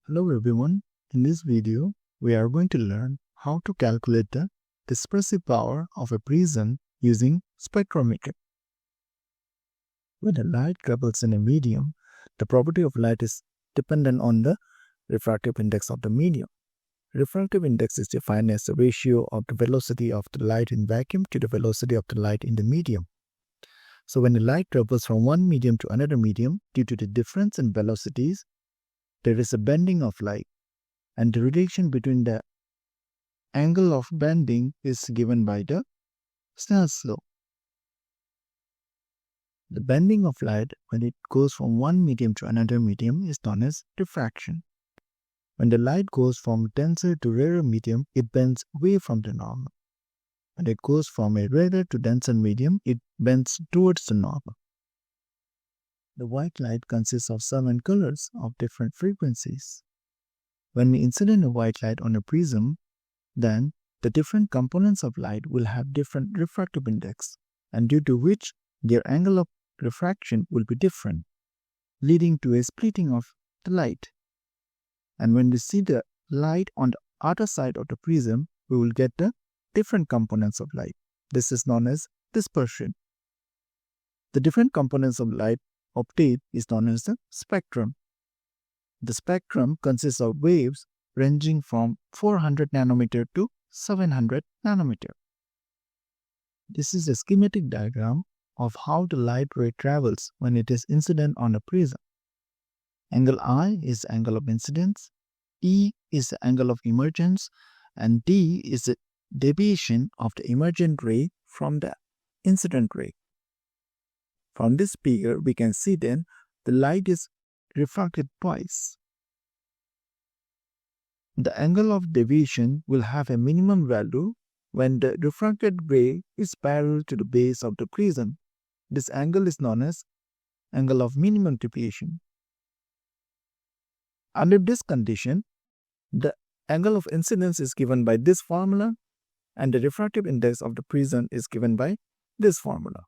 Hello everyone, in this video we are going to learn how to calculate the dispersive power of a prism using spectrometer. When the light travels in a medium, the property of light is dependent on the refractive index of the medium. Refractive index is defined as the ratio of the velocity of the light in vacuum to the velocity of the light in the medium. So when the light travels from one medium to another medium, due to the difference in velocities, there is a bending of light, and the relation between the angle of bending is given by the Snell's law. The bending of light when it goes from one medium to another medium is known as diffraction. When the light goes from denser to rarer medium, it bends away from the normal. When it goes from a rarer to denser medium, it bends towards the normal. The white light consists of 7 colors of different frequencies. When we incident a white light on a prism, then the different components of light will have different refractive index, and due to which their angle of refraction will be different, leading to a splitting of the light. And when we see the light on the other side of the prism, we will get the different components of light. This is known as dispersion. The different components of light obtained is known as the spectrum. The spectrum consists of waves ranging from 400 nanometer to 700 nanometer. This is a schematic diagram of how the light ray travels when it is incident on a prism. Angle I is the angle of incidence, E is the angle of emergence, and D is the deviation of the emergent ray from the incident ray. From this figure, we can see then the light is refracted twice. The angle of deviation will have a minimum value when the refracted ray is parallel to the base of the prism. This angle is known as angle of minimum deviation. Under this condition, the angle of incidence is given by this formula, and the refractive index of the prism is given by this formula.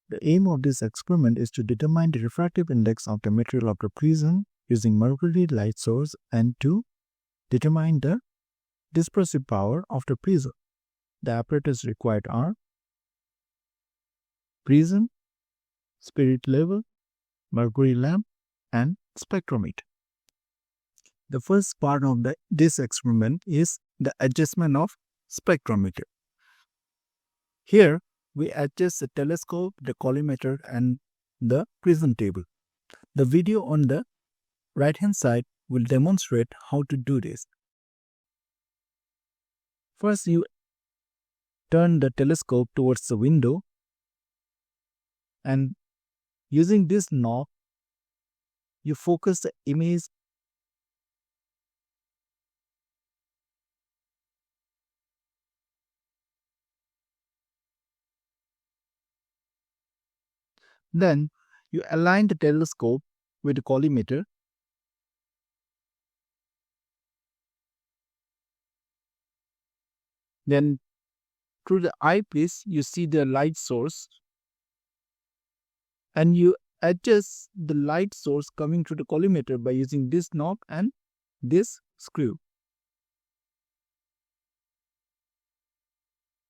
The aim of this experiment is to determine the refractive index of the material of the prism using mercury light source and to determine the dispersive power of the prism. The apparatus required are prism, spirit level, mercury lamp, and spectrometer. The first part of this experiment is the adjustment of spectrometer. Here, we adjust the telescope, the collimator, and the prism table. The video on the right hand side will demonstrate how to do this. First, you turn the telescope towards the window, and using this knob, you focus the image Then you align the telescope with the collimator. Then through the eyepiece, you see the light source, and you adjust the light source coming through the collimator by using this knob and this screw.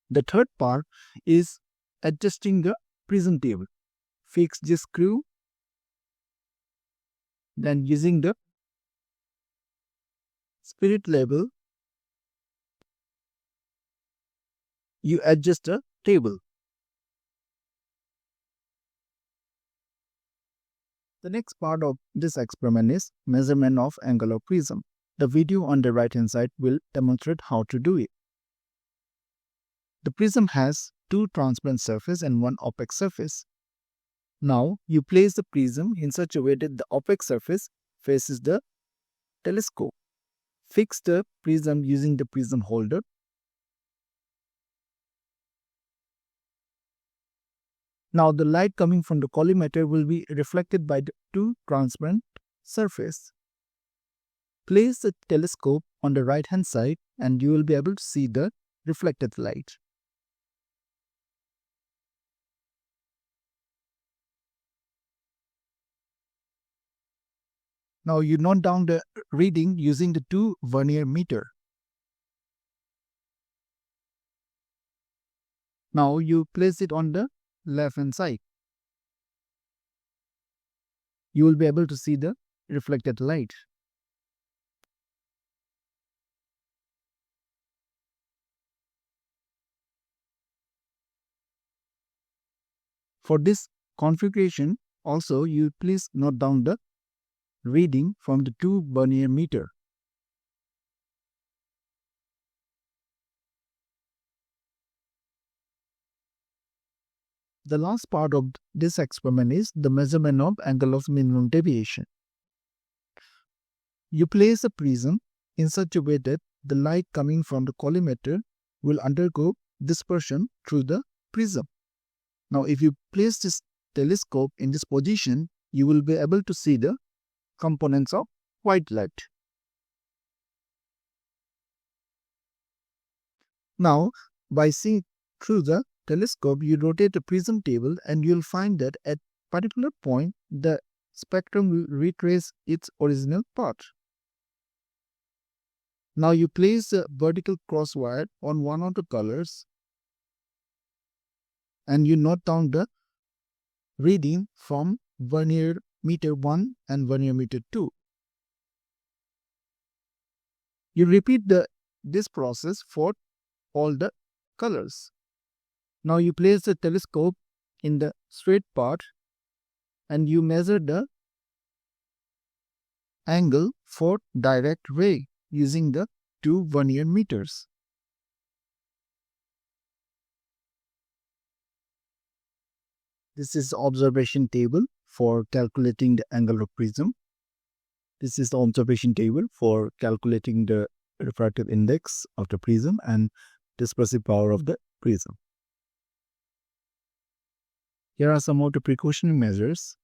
The third part is adjusting the prism table. Fix this screw, then using the spirit level, you adjust the table. The next part of this experiment is measurement of angle of prism. The video on the right hand side will demonstrate how to do it. The prism has 2 transparent surfaces and 1 opaque surface. Now, you place the prism in such a way that the opaque surface faces the telescope. Fix the prism using the prism holder. Now, the light coming from the collimator will be reflected by the 2 transparent surfaces. Place the telescope on the right hand side and you will be able to see the reflected light. Now you note down the reading using the 2 vernier meter. Now you place it on the left hand side. You will be able to see the reflected light. For this configuration, also you please note down the reading from the 2 vernier meter. The last part of this experiment is the measurement of angle of minimum deviation. You place a prism in such a way that the light coming from the collimator will undergo dispersion through the prism. Now, if you place this telescope in this position, you will be able to see the components of white light. Now, by seeing through the telescope, you rotate the prism table and you'll find that at particular point, the spectrum will retrace its original path. Now you place the vertical cross wire on one of the colors and you note down the reading from vernier meter 1 and vernier meter 2. You repeat this process for all the colors. Now you place the telescope in the straight path and you measure the angle for direct ray using the 2 vernier meters. This is the observation table for calculating the angle of prism. This is the observation table for calculating the refractive index of the prism and dispersive power of the prism. Here are some of the precautionary measures.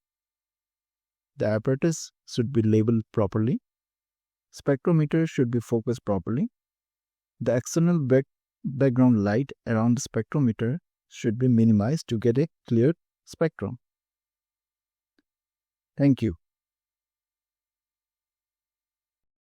The apparatus should be labeled properly. Spectrometer should be focused properly. The external background light around the spectrometer should be minimized to get a clear spectrum. Thank you.